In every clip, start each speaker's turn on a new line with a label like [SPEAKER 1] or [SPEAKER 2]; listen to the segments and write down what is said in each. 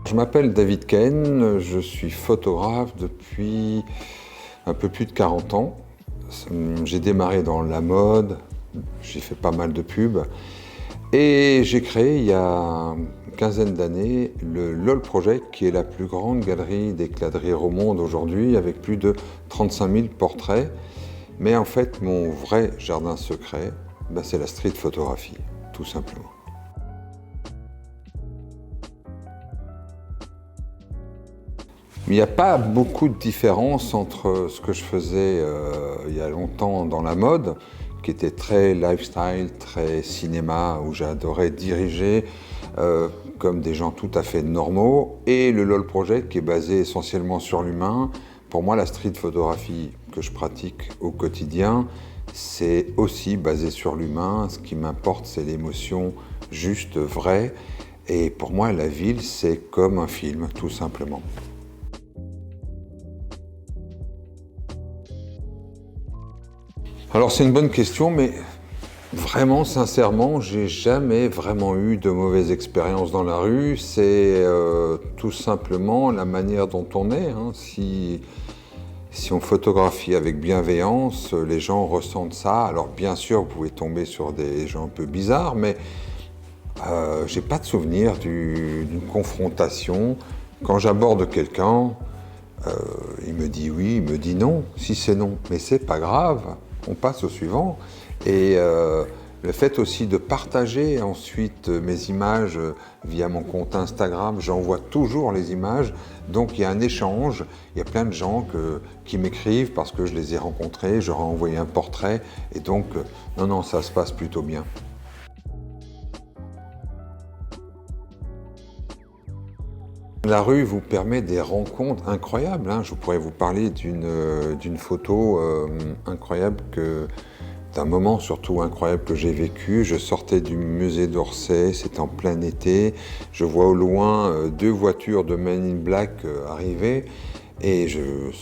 [SPEAKER 1] Je m'appelle David Ken, je suis photographe depuis un peu plus de 40 ans. J'ai démarré dans la mode, j'ai fait pas mal de pubs et j'ai créé il y a une quinzaine d'années le LOL Project qui est la plus grande galerie d'éclats de rire au monde aujourd'hui avec plus de 35 000 portraits. Mais en fait, mon vrai jardin secret, c'est la street photographie, tout simplement. Il n'y a pas beaucoup de différence entre ce que je faisais il y a longtemps dans la mode, qui était très lifestyle, très cinéma, où j'adorais diriger comme des gens tout à fait normaux, et le LOL Project qui est basé essentiellement sur l'humain. Pour moi, la street photographie que je pratique au quotidien, c'est aussi basé sur l'humain. Ce qui m'importe, c'est l'émotion juste, vraie. Et pour moi, la ville, c'est comme un film, tout simplement. Alors c'est une bonne question, mais vraiment, sincèrement, j'ai jamais vraiment eu de mauvaise expérience dans la rue. C'est tout simplement la manière dont on est. Si on photographie avec bienveillance, les gens ressentent ça. Alors bien sûr, vous pouvez tomber sur des gens un peu bizarres, mais j'ai pas de souvenir d'une confrontation. Quand j'aborde quelqu'un, il me dit oui, il me dit non. Si c'est non, mais c'est pas grave. On passe au suivant. Et le fait aussi de partager ensuite mes images via mon compte Instagram, j'envoie toujours les images, donc il y a un échange. Il y a plein de gens qui m'écrivent parce que je les ai rencontrés, je leur ai envoyé un portrait, et donc non, ça se passe plutôt bien. La rue vous permet des rencontres incroyables. Je pourrais vous parler d'une photo incroyable, d'un moment surtout incroyable que j'ai vécu. Je sortais du musée d'Orsay, c'était en plein été. Je vois au loin deux voitures de Men in Black arriver et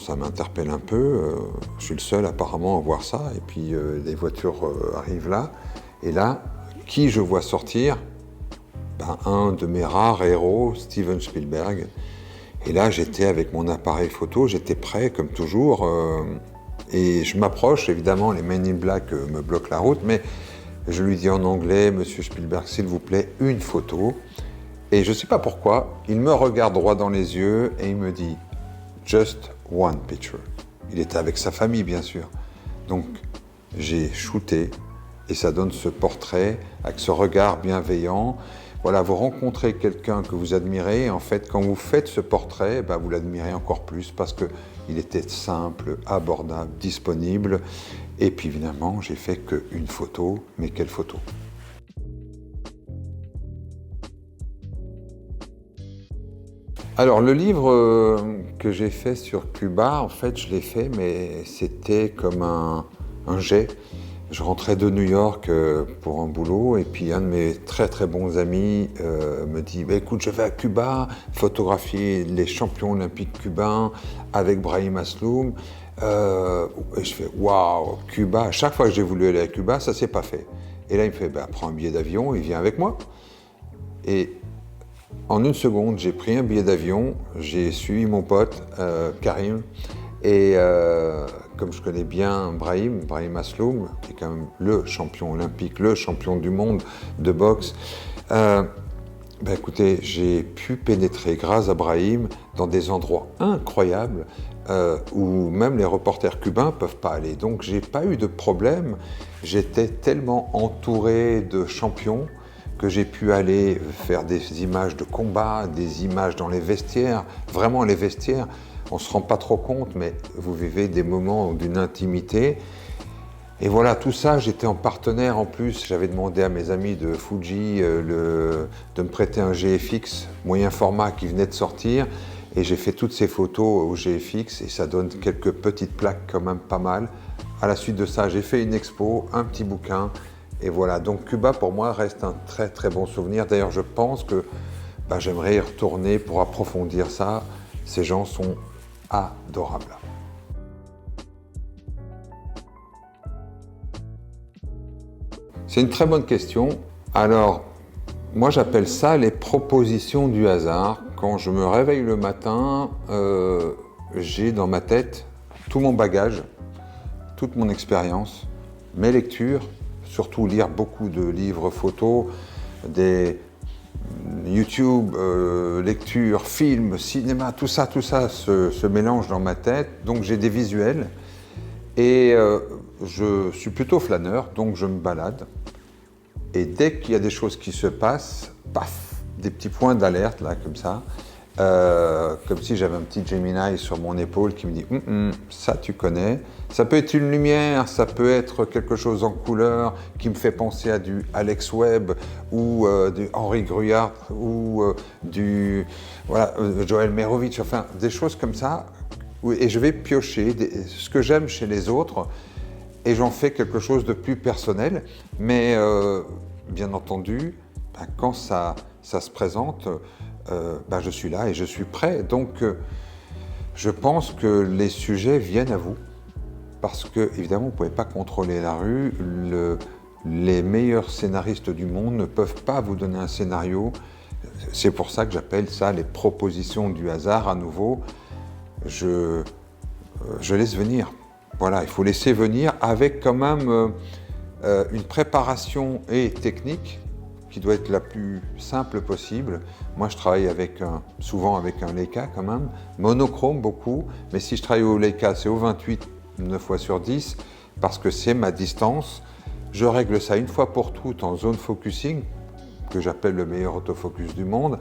[SPEAKER 1] ça m'interpelle un peu. Je suis le seul apparemment à voir ça. Et puis les voitures arrivent là. Et là, qui je vois sortir? Un de mes rares héros, Steven Spielberg. Et là, j'étais avec mon appareil photo, j'étais prêt comme toujours. Et je m'approche, évidemment, les Men in Black me bloquent la route, mais je lui dis en anglais, Monsieur Spielberg, s'il vous plaît, une photo. Et je ne sais pas pourquoi, il me regarde droit dans les yeux et il me dit, Just one picture. Il était avec sa famille, bien sûr. Donc, j'ai shooté et ça donne ce portrait avec ce regard bienveillant. Voilà, vous rencontrez quelqu'un que vous admirez, et en fait, quand vous faites ce portrait, vous l'admirez encore plus parce qu'il était simple, abordable, disponible. Et puis évidemment, j'ai fait qu'une photo, mais quelle photo! Alors, le livre que j'ai fait sur Cuba, en fait, je l'ai fait, mais c'était comme un jet. Je rentrais de New York pour un boulot et puis un de mes très très bons amis me dit écoute, je vais à Cuba photographier les champions olympiques cubains avec Brahim Asloum. Et je fais waouh, Cuba. À chaque fois que j'ai voulu aller à Cuba, ça s'est pas fait. Et là, il me fait prends un billet d'avion, il vient avec moi. Et en une seconde, j'ai pris un billet d'avion, j'ai suivi mon pote Karim. Et comme je connais bien Brahim Asloum, qui est quand même le champion olympique, le champion du monde de boxe, écoutez, j'ai pu pénétrer grâce à Brahim dans des endroits incroyables où même les reporters cubains ne peuvent pas aller. Donc j'ai pas eu de problème, j'étais tellement entouré de champions que j'ai pu aller faire des images de combat, des images dans les vestiaires, vraiment les vestiaires. On ne se rend pas trop compte, mais vous vivez des moments d'une intimité. Et voilà, tout ça, j'étais en partenaire en plus. J'avais demandé à mes amis de Fuji de me prêter un GFX moyen format qui venait de sortir. Et j'ai fait toutes ces photos au GFX et ça donne quelques petites plaques quand même pas mal. À la suite de ça, j'ai fait une expo, un petit bouquin. Et voilà, donc Cuba pour moi reste un très très bon souvenir. D'ailleurs, je pense que j'aimerais y retourner pour approfondir ça. Ces gens sont adorables. C'est une très bonne question. Alors, moi j'appelle ça les propositions du hasard. quand je me réveille le matin, j'ai dans ma tête tout mon bagage, toute mon expérience, mes lectures, surtout lire beaucoup de livres photos, des YouTube, lectures, films, cinéma, tout ça se mélange dans ma tête. Donc j'ai des visuels et je suis plutôt flâneur, donc je me balade. Et dès qu'il y a des choses qui se passent, paf, des petits points d'alerte là comme ça. Comme si j'avais un petit Gemini sur mon épaule qui me dit ça tu connais. Ça peut être une lumière, ça peut être quelque chose en couleur qui me fait penser à du Alex Webb ou du Henri Grullard ou du Joël Merovitch, enfin des choses comme ça. Et je vais piocher ce que j'aime chez les autres et j'en fais quelque chose de plus personnel. Mais bien entendu, quand ça se présente, je suis là et je suis prêt. Donc, je pense que les sujets viennent à vous parce que, évidemment, vous ne pouvez pas contrôler la rue. Les meilleurs scénaristes du monde ne peuvent pas vous donner un scénario. C'est pour ça que j'appelle ça les propositions du hasard. À nouveau, je laisse venir. Voilà, il faut laisser venir avec quand même une préparation et technique qui doit être la plus simple possible. Moi, je travaille souvent avec un Leica quand même, monochrome beaucoup, mais si je travaille au Leica, c'est au 28, 9 fois sur 10, parce que c'est ma distance. Je règle ça une fois pour toutes en zone focusing, que j'appelle le meilleur autofocus du monde,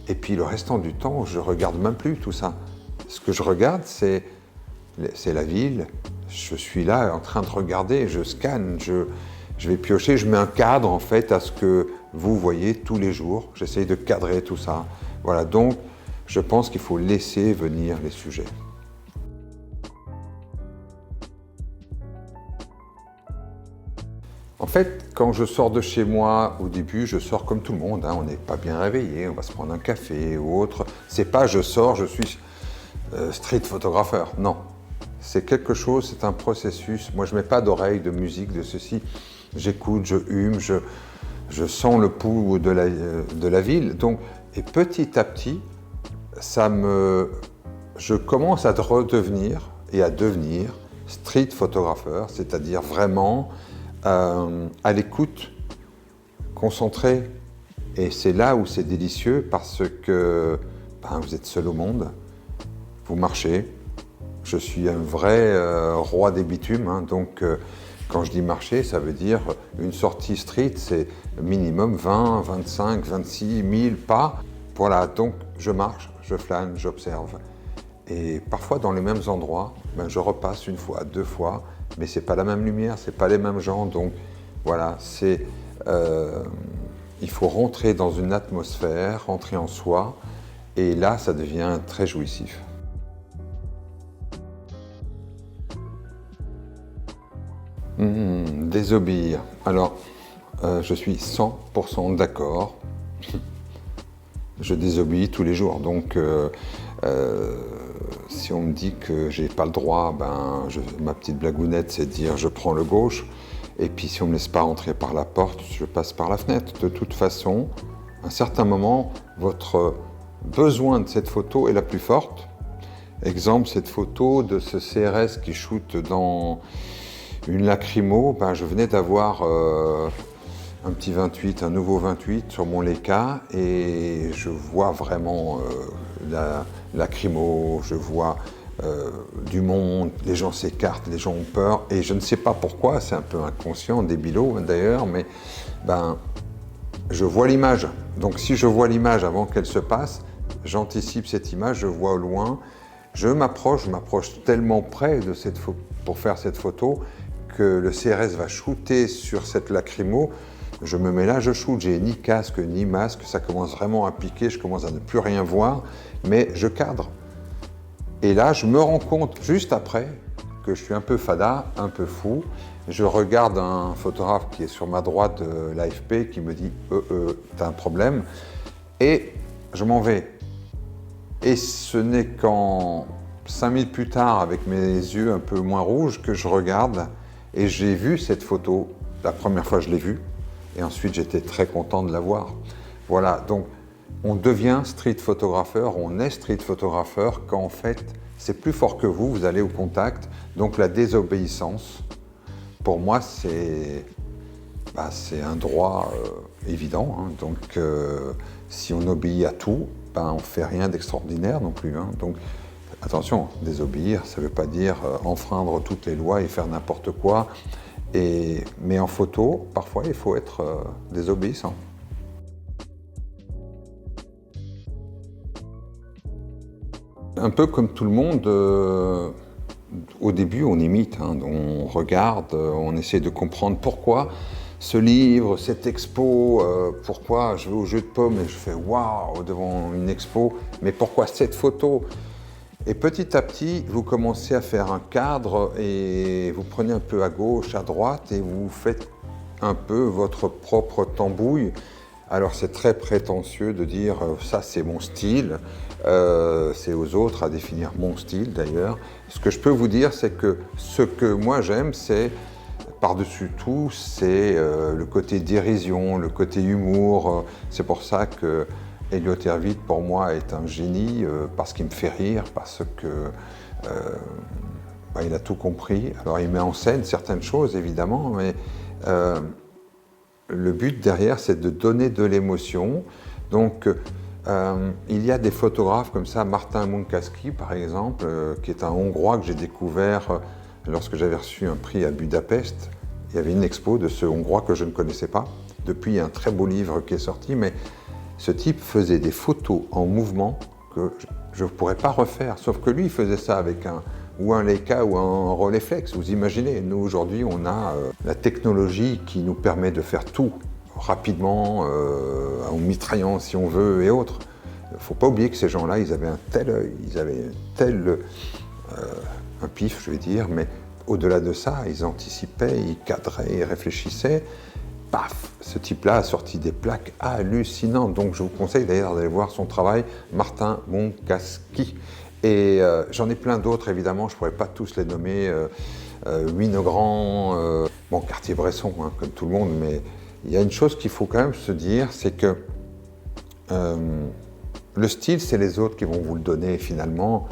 [SPEAKER 1] et puis le restant du temps, je regarde même plus tout ça. Ce que je regarde, c'est la ville, je suis là en train de regarder, je scanne, je vais piocher, je mets un cadre en fait à ce que vous voyez tous les jours. J'essaye de cadrer tout ça. Voilà, donc je pense qu'il faut laisser venir les sujets. En fait, quand je sors de chez moi, au début, je sors comme tout le monde. On n'est pas bien réveillé, on va se prendre un café ou autre. C'est pas je sors, je suis street photographeur. Non, c'est quelque chose, c'est un processus. Moi, je mets pas d'oreille, de musique, de ceci. J'écoute, je hume, je sens le pouls de la ville. Donc, et petit à petit, je commence à redevenir et à devenir street photographeur, c'est-à-dire vraiment à l'écoute, concentré. Et c'est là où c'est délicieux parce que vous êtes seul au monde, vous marchez. Je suis un vrai roi des bitumes, donc quand je dis marcher, ça veut dire une sortie street, c'est minimum 20, 25, 26 000 pas. Voilà, donc je marche, je flâne, j'observe. Et parfois dans les mêmes endroits, je repasse une fois, deux fois, mais c'est pas la même lumière, c'est pas les mêmes gens. Donc voilà, il faut rentrer dans une atmosphère, rentrer en soi, et là, ça devient très jouissif. Désobéir. Alors, je suis 100% d'accord. Je désobéis tous les jours. Donc, si on me dit que j'ai pas le droit, ma petite blagounette, c'est de dire je prends le gauche. Et puis, si on me laisse pas rentrer par la porte, je passe par la fenêtre. De toute façon, à un certain moment, votre besoin de cette photo est la plus forte. Exemple, cette photo de ce CRS qui shoot dans une lacrymo, je venais d'avoir un petit 28, un nouveau 28 sur mon Leica et je vois vraiment la lacrymo, je vois du monde, les gens s'écartent, les gens ont peur et je ne sais pas pourquoi, c'est un peu inconscient, débilo d'ailleurs, mais je vois l'image. Donc si je vois l'image avant qu'elle se passe, j'anticipe cette image, je vois au loin, je m'approche tellement près de pour faire cette photo que le CRS va shooter sur cette lacrymo. Je me mets là, je shoot, j'ai ni casque ni masque, ça commence vraiment à piquer, je commence à ne plus rien voir, mais je cadre. Et là, je me rends compte juste après que je suis un peu fada, un peu fou. Je regarde un photographe qui est sur ma droite de l'AFP qui me dit t'as un problème, et je m'en vais. Et ce n'est qu'en 5 minutes plus tard, avec mes yeux un peu moins rouges, que je regarde et j'ai vu cette photo. La première fois, je l'ai vue et ensuite, j'étais très content de la voir. Voilà, donc on devient street photographeur, on est street photographeur quand en fait c'est plus fort que vous allez au contact. Donc la désobéissance, pour moi c'est un droit évident. Hein. Donc si on obéit à tout, on ne fait rien d'extraordinaire non plus. Hein. Donc attention, désobéir, ça ne veut pas dire enfreindre toutes les lois et faire n'importe quoi. Mais en photo, parfois il faut être désobéissant. Un peu comme tout le monde, au début on imite, hein, on regarde, on essaie de comprendre pourquoi ce livre, cette expo, pourquoi je vais au jeu de paume et je fais waouh devant une expo, mais pourquoi cette photo? Et petit à petit, vous commencez à faire un cadre et vous prenez un peu à gauche, à droite et vous faites un peu votre propre tambouille. Alors c'est très prétentieux de dire ça c'est mon style, c'est aux autres à définir mon style d'ailleurs. Ce que je peux vous dire c'est que ce que moi j'aime c'est par-dessus tout c'est le côté dérision, le côté humour. C'est pour ça que Elliott Erwitt pour moi est un génie parce qu'il me fait rire, parce que il a tout compris. Alors il met en scène certaines choses évidemment, mais le but derrière, c'est de donner de l'émotion. Donc, il y a des photographes comme ça, Martin Munkaski par exemple, qui est un Hongrois que j'ai découvert lorsque j'avais reçu un prix à Budapest. Il y avait une expo de ce Hongrois que je ne connaissais pas. Depuis, il y a un très beau livre qui est sorti, mais ce type faisait des photos en mouvement que je ne pourrais pas refaire. Sauf que lui, il faisait ça avec un Leica ou un Rolleiflex. Vous imaginez, nous aujourd'hui, on a la technologie qui nous permet de faire tout rapidement, en mitraillant si on veut et autres. Il ne faut pas oublier que ces gens-là, ils avaient un tel œil, ils avaient un pif, je vais dire, mais au-delà de ça, ils anticipaient, ils cadraient, ils réfléchissaient. Paf, ce type-là a sorti des plaques hallucinantes. Donc je vous conseille d'ailleurs d'aller voir son travail, Martin Munkaski. Et j'en ai plein d'autres, évidemment, je ne pourrais pas tous les nommer. Winogrand, Cartier-Bresson, hein, comme tout le monde, mais il y a une chose qu'il faut quand même se dire, c'est que le style, c'est les autres qui vont vous le donner finalement.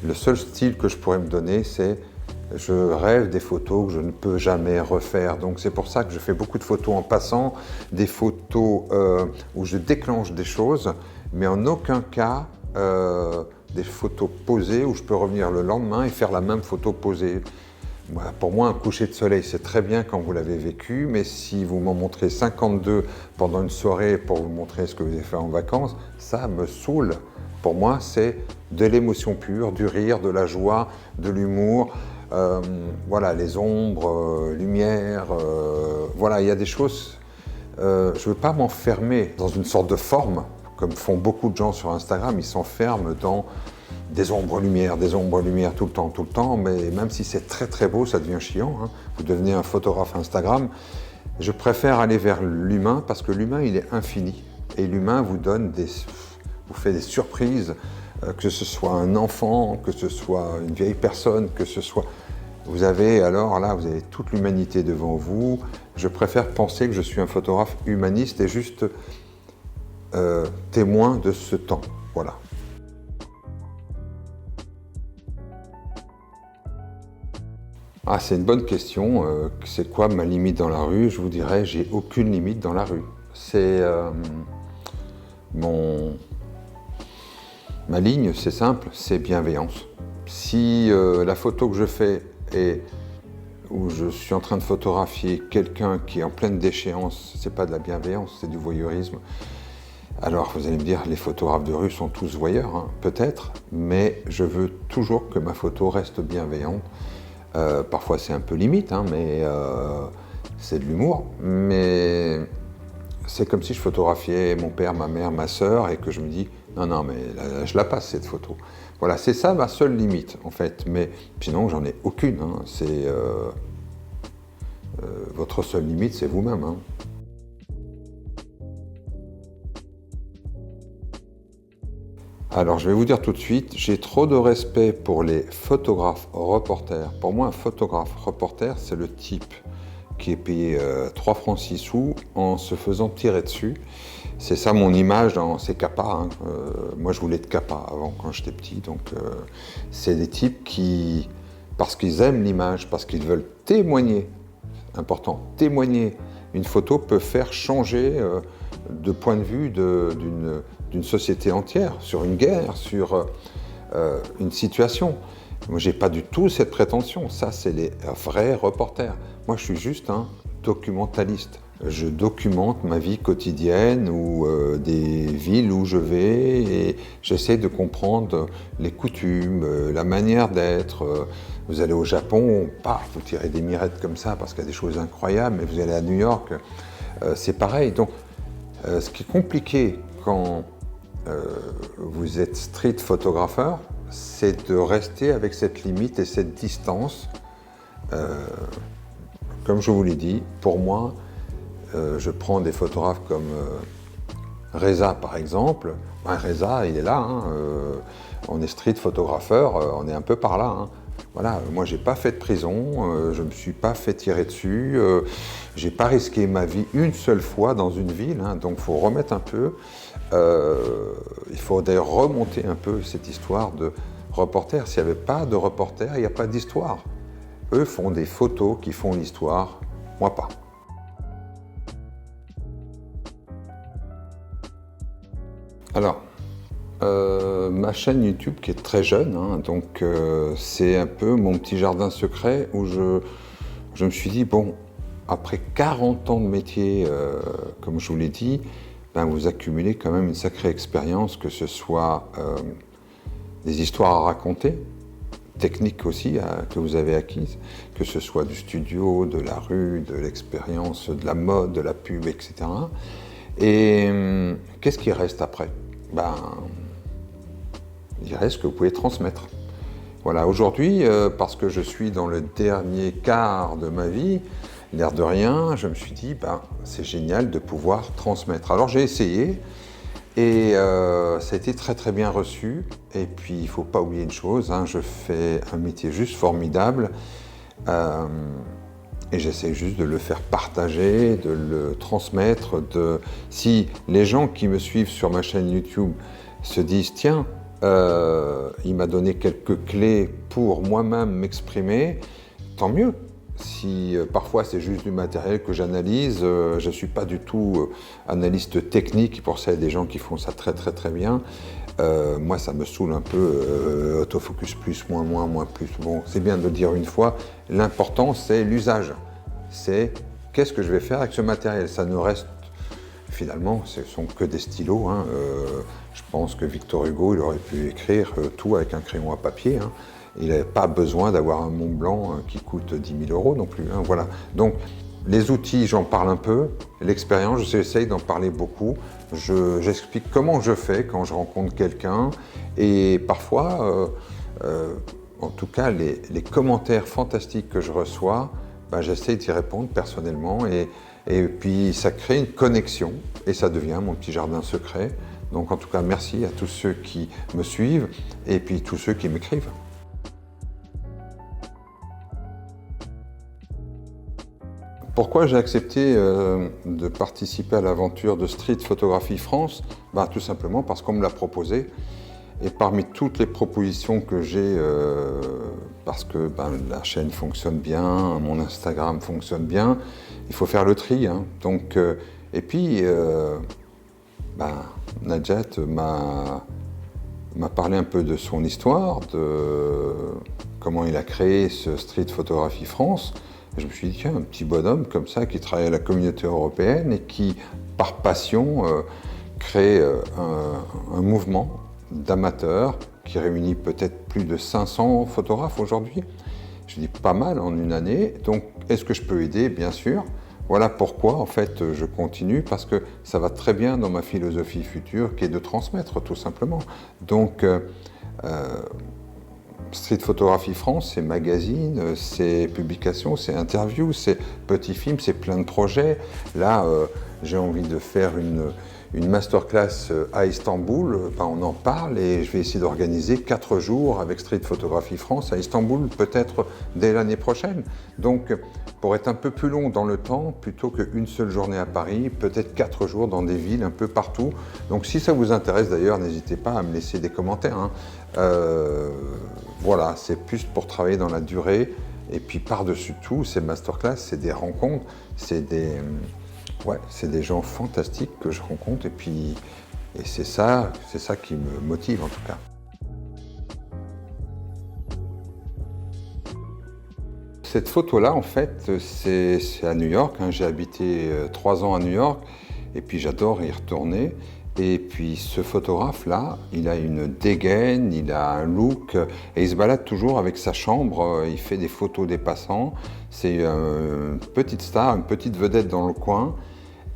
[SPEAKER 1] Le seul style que je pourrais me donner, c'est je rêve des photos que je ne peux jamais refaire. Donc c'est pour ça que je fais beaucoup de photos en passant, des photos où je déclenche des choses, mais en aucun cas des photos posées où je peux revenir le lendemain et faire la même photo posée. Pour moi, un coucher de soleil, c'est très bien quand vous l'avez vécu, mais si vous m'en montrez 52 pendant une soirée pour vous montrer ce que vous avez fait en vacances, ça me saoule. Pour moi, c'est de l'émotion pure, du rire, de la joie, de l'humour. Voilà, les ombres, lumière, voilà, il y a des choses. Je ne veux pas m'enfermer dans une sorte de forme, comme font beaucoup de gens sur Instagram, ils s'enferment dans des ombres-lumière tout le temps, mais même si c'est très très beau, ça devient chiant. Hein. Vous devenez un photographe Instagram. Je préfère aller vers l'humain parce que l'humain, il est infini. Et l'humain vous fait des surprises, que ce soit un enfant, que ce soit une vieille personne, que ce soit... Vous avez toute l'humanité devant vous. Je préfère penser que je suis un photographe humaniste et juste témoin de ce temps. Voilà. Ah, c'est une bonne question. C'est quoi ma limite dans la rue? Je vous dirais, j'ai aucune limite dans la rue. C'est ma ligne, c'est simple, c'est bienveillance. Si la photo que je fais où je suis en train de photographier quelqu'un qui est en pleine déchéance, c'est pas de la bienveillance, c'est du voyeurisme. Alors vous allez me dire, les photographes de rue sont tous voyeurs, hein, peut-être, mais je veux toujours que ma photo reste bienveillante. Parfois c'est un peu limite, hein, mais c'est de l'humour. Mais c'est comme si je photographiais mon père, ma mère, ma sœur, et que je me dis non, mais là, je la passe cette photo. Voilà, c'est ça ma seule limite en fait. Mais sinon j'en ai aucune. Hein. C'est votre seule limite, c'est vous-même. Hein. Alors, je vais vous dire tout de suite, j'ai trop de respect pour les photographes reporters. Pour moi, un photographe reporter, c'est le type qui est payé 3 francs 6 sous en se faisant tirer dessus. C'est ça mon image dans ces CAPA. Hein. Moi, je voulais être CAPA avant, quand j'étais petit. Donc, c'est des types qui, parce qu'ils aiment l'image, parce qu'ils veulent témoigner, important, témoigner. Une photo peut faire changer de point de vue d'une société entière, sur une guerre, sur une situation. Moi, j'ai pas du tout cette prétention. Ça, c'est les vrais reporters. Moi, je suis juste un documentaliste. Je documente ma vie quotidienne ou des villes où je vais et j'essaie de comprendre les coutumes, la manière d'être. Vous allez au Japon, vous tirez des mirettes comme ça parce qu'il y a des choses incroyables, mais vous allez à New York, c'est pareil. Donc, ce qui est compliqué quand vous êtes street photographeur, c'est de rester avec cette limite et cette distance. Comme je vous l'ai dit, pour moi, je prends des photographes comme Reza par exemple. Reza, il est là, hein, on est street photographeur, on est un peu par là. Hein. Voilà, moi j'ai pas fait de prison, je me suis pas fait tirer dessus, j'ai pas risqué ma vie une seule fois dans une ville, hein, donc il faut remettre un peu, il faut d'ailleurs remonter un peu cette histoire de reporter. S'il n'y avait pas de reporter, il n'y a pas d'histoire. Eux font des photos qui font l'histoire, moi pas. Alors, ma chaîne YouTube qui est très jeune, hein, donc c'est un peu mon petit jardin secret où je me suis dit, bon, après 40 ans de métier, comme je vous l'ai dit, ben, vous accumulez quand même une sacrée expérience, que ce soit des histoires à raconter, techniques aussi que vous avez acquises, que ce soit du studio, de la rue, de l'expérience, de la mode, de la pub, etc. Et qu'est-ce qui reste après? Ben, il reste que vous pouvez transmettre. Voilà, aujourd'hui, parce que je suis dans le dernier quart de ma vie, l'air de rien, je me suis dit, ben, c'est génial de pouvoir transmettre. Alors j'ai essayé et ça a été très très bien reçu. Et puis il ne faut pas oublier une chose, hein, je fais un métier juste formidable et j'essaie juste de le faire partager, de le transmettre. Si les gens qui me suivent sur ma chaîne YouTube se disent, tiens, il m'a donné quelques clés pour moi-même m'exprimer, tant mieux. Si parfois c'est juste du matériel que j'analyse, je ne suis pas du tout analyste technique, pour ça il y a des gens qui font ça très très très bien. Moi ça me saoule un peu, autofocus plus, moins plus. Bon, c'est bien de le dire une fois, l'important c'est l'usage. C'est qu'est-ce que je vais faire avec ce matériel. Ça ne reste, finalement, ce ne sont que des stylos. Hein. Je pense que Victor Hugo, il aurait pu écrire tout avec un crayon à papier. Hein. Il n'avait pas besoin d'avoir un Mont Blanc qui coûte 10 000 € non plus. Hein, voilà. Donc, les outils, j'en parle un peu. L'expérience, j'essaye d'en parler beaucoup. J'explique comment je fais quand je rencontre quelqu'un. Et parfois, en tout cas, les commentaires fantastiques que je reçois, ben, j'essaie d'y répondre personnellement. Et puis, ça crée une connexion. Et ça devient mon petit jardin secret. Donc, en tout cas, merci à tous ceux qui me suivent et puis tous ceux qui m'écrivent. Pourquoi j'ai accepté de participer à l'aventure de Street Photography France? Ben, tout simplement parce qu'on me l'a proposé. Et parmi toutes les propositions que j'ai, parce que ben, la chaîne fonctionne bien, mon Instagram fonctionne bien, il faut faire le tri. Hein. Donc, et puis, ben, Najat m'a parlé un peu de son histoire, de comment il a créé ce Street Photography France. Je me suis dit, tiens, un petit bonhomme comme ça qui travaille à la communauté européenne et qui, par passion, crée un mouvement d'amateurs qui réunit peut-être plus de 500 photographes aujourd'hui. Je dis pas mal en une année. Donc, est-ce que je peux aider? Bien sûr. Voilà pourquoi, en fait, je continue, parce que ça va très bien dans ma philosophie future, qui est de transmettre, tout simplement. Donc, Street Photography France, c'est magazine, c'est publication, c'est interview, c'est petits films, c'est plein de projets. Là, j'ai envie de faire une masterclass à Istanbul, on en parle et je vais essayer d'organiser 4 jours avec Street Photography France à Istanbul, peut-être dès l'année prochaine. Donc, pour être un peu plus long dans le temps, plutôt qu'une seule journée à Paris, peut-être 4 jours dans des villes un peu partout. Donc, si ça vous intéresse d'ailleurs, n'hésitez pas à me laisser des commentaires, hein. Voilà, c'est plus pour travailler dans la durée. Et puis, par-dessus tout, ces masterclass, c'est des rencontres, c'est des gens fantastiques que je rencontre et c'est ça qui me motive en tout cas. Cette photo-là, en fait, c'est à New York, hein. J'ai habité 3 ans à New York et puis j'adore y retourner. Et puis ce photographe-là, il a une dégaine, il a un look et il se balade toujours avec sa chambre, il fait des photos des passants. C'est une petite star, une petite vedette dans le coin.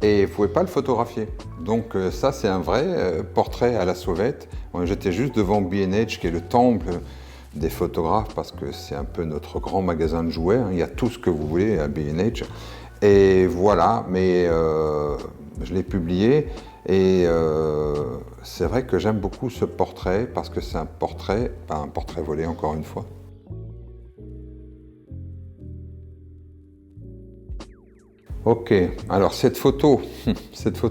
[SPEAKER 1] Et vous ne pouvez pas le photographier. Donc ça, c'est un vrai portrait à la sauvette. J'étais juste devant B&H, qui est le temple des photographes, parce que c'est un peu notre grand magasin de jouets, hein. Il y a tout ce que vous voulez à B&H. Et voilà, mais je l'ai publié. Et c'est vrai que j'aime beaucoup ce portrait, parce que c'est un portrait, pas un portrait volé encore une fois. Ok, alors cette photo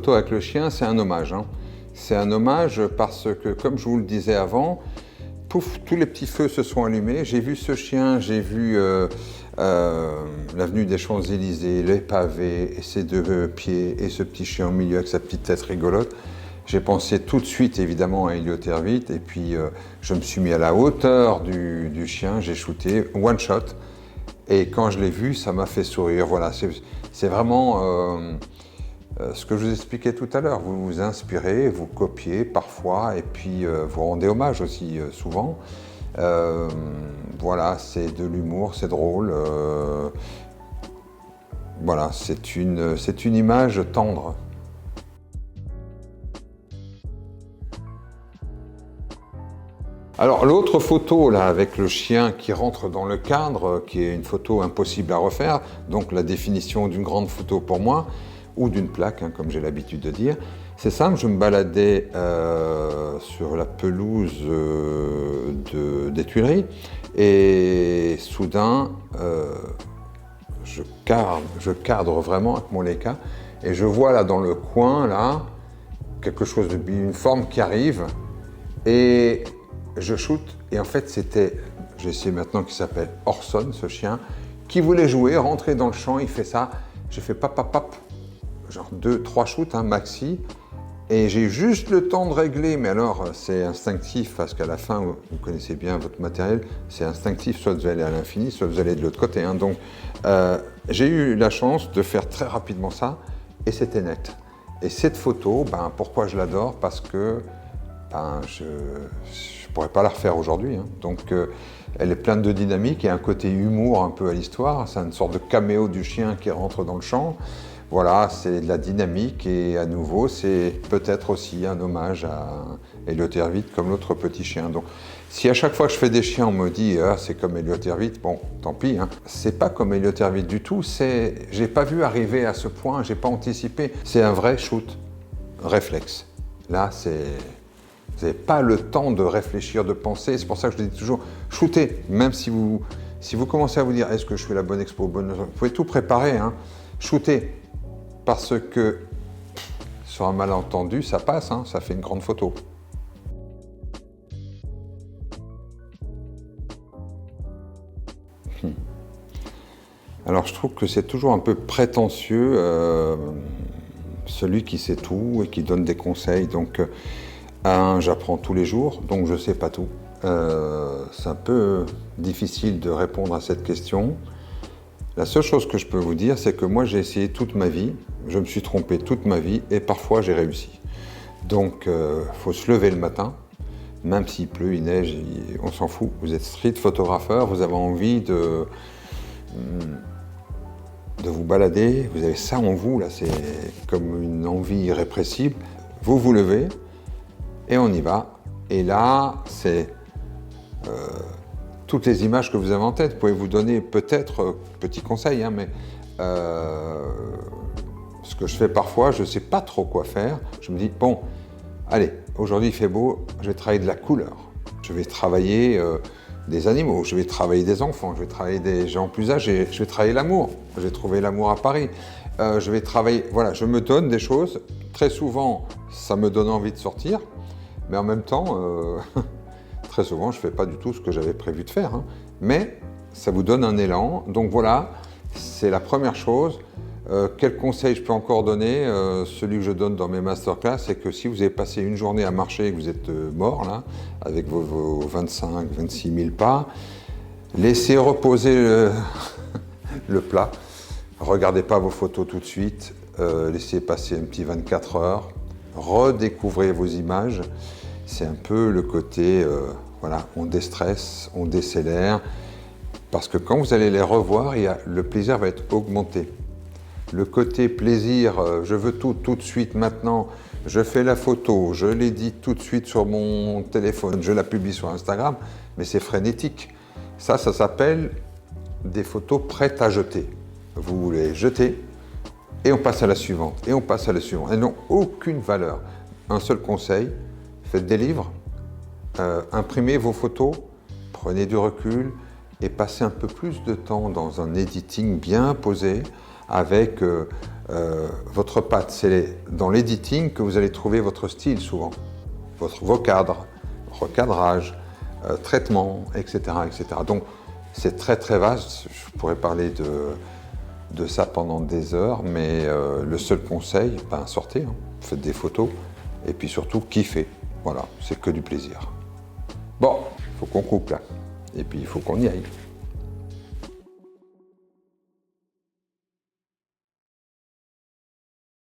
[SPEAKER 1] avec le chien, c'est un hommage, hein. C'est un hommage parce que, comme je vous le disais avant, pouf, tous les petits feux se sont allumés. J'ai vu ce chien, j'ai vu l'avenue des Champs-Élysées, les pavés, et ses 2 pieds, et ce petit chien au milieu avec sa petite tête rigolote. J'ai pensé tout de suite, évidemment, à Elliott Erwitt, et puis je me suis mis à la hauteur du chien, j'ai shooté one shot. Et quand je l'ai vu, ça m'a fait sourire. Voilà, c'est vraiment ce que je vous expliquais tout à l'heure. Vous vous inspirez, vous copiez parfois, et puis vous rendez hommage aussi souvent. Voilà, c'est de l'humour, c'est drôle. Voilà, c'est une image tendre. Alors l'autre photo là avec le chien qui rentre dans le cadre, qui est une photo impossible à refaire, donc la définition d'une grande photo pour moi, ou d'une plaque, hein, comme j'ai l'habitude de dire, c'est simple, je me baladais sur la pelouse des Tuileries et soudain je cadre vraiment avec mon Leica et je vois là dans le coin là quelque chose une forme qui arrive et je shoot, et en fait j'ai essayé maintenant qui s'appelle Orson, ce chien, qui voulait jouer, rentrer dans le champ, il fait ça, j'ai fait pap, genre 2-3 shoots, hein, maxi, et j'ai juste le temps de régler, mais alors c'est instinctif, parce qu'à la fin, vous connaissez bien votre matériel, c'est instinctif, soit vous allez à l'infini, soit vous allez de l'autre côté, hein. Donc j'ai eu la chance de faire très rapidement ça, et c'était net. Et cette photo, pourquoi je l'adore? Parce que je ne pourrais pas la refaire aujourd'hui, hein. Donc elle est pleine de dynamique et un côté humour un peu à l'histoire. C'est une sorte de caméo du chien qui rentre dans le champ. Voilà, c'est de la dynamique et à nouveau, c'est peut-être aussi un hommage à Elliott Erwitt comme l'autre petit chien. Donc si à chaque fois que je fais des chiens, on me dit ah, c'est comme Elliott Erwitt, bon, tant pis, hein. C'est pas comme Elliott Erwitt du tout. J'ai pas vu arriver à ce point, j'ai pas anticipé. C'est un vrai shoot réflexe. Là, vous n'avez pas le temps de réfléchir, de penser. C'est pour ça que je dis toujours, shootez. Même si vous commencez à vous dire, est-ce que je fais la bonne expo, vous pouvez tout préparer, hein. Shootez. Parce que sur un malentendu, ça passe, hein, ça fait une grande photo. Alors je trouve que c'est toujours un peu prétentieux, celui qui sait tout et qui donne des conseils. Donc, j'apprends tous les jours, donc je ne sais pas tout. C'est un peu difficile de répondre à cette question. La seule chose que je peux vous dire, c'est que moi j'ai essayé toute ma vie, je me suis trompé toute ma vie et parfois j'ai réussi. Donc faut se lever le matin, même s'il pleut, il neige, on s'en fout. Vous êtes street photographeur, vous avez envie de vous balader, vous avez ça en vous, là c'est comme une envie irrépressible. Vous vous levez et on y va. Et là, c'est toutes les images que vous avez en tête. Vous pouvez vous donner peut-être, petit conseil, hein, mais Ce que je fais parfois, je ne sais pas trop quoi faire. Je me dis, bon, allez, aujourd'hui il fait beau, je vais travailler de la couleur. Je vais travailler des animaux, je vais travailler des enfants, je vais travailler des gens plus âgés, je vais travailler l'amour. J'ai trouvé l'amour à Paris. Je vais travailler, voilà, je me donne des choses. Très souvent, ça me donne envie de sortir, mais en même temps, très souvent, je ne fais pas du tout ce que j'avais prévu de faire. Hein. Mais ça vous donne un élan. Donc voilà, c'est la première chose. Quel conseil je peux encore donner? Celui que je donne dans mes masterclass, c'est que si vous avez passé une journée à marcher et que vous êtes mort, là, avec vos 25, 26 000 pas, laissez reposer le plat. Regardez pas vos photos tout de suite. Laissez passer un petit 24 heures. Redécouvrez vos images. C'est un peu le côté, voilà, on déstresse, on décélère. Parce que quand vous allez les revoir, le plaisir va être augmenté. Le côté plaisir, je veux tout de suite maintenant, je fais la photo, je l'édite tout de suite sur mon téléphone, je la publie sur Instagram, mais c'est frénétique. Ça s'appelle des photos prêtes à jeter. Vous les jetez et on passe à la suivante, et on passe à la suivante. Elles n'ont aucune valeur. Un seul conseil, faites des livres, imprimez vos photos, prenez du recul et passez un peu plus de temps dans un editing bien posé, avec votre patte. C'est dans l'editing que vous allez trouver votre style souvent, vos cadres, recadrage, traitement, etc., etc. Donc c'est très très vaste, je pourrais parler de ça pendant des heures, mais le seul conseil, sortez, hein, faites des photos, et puis surtout kiffez. Voilà, c'est que du plaisir. Bon, il faut qu'on coupe là, et puis il faut qu'on y aille.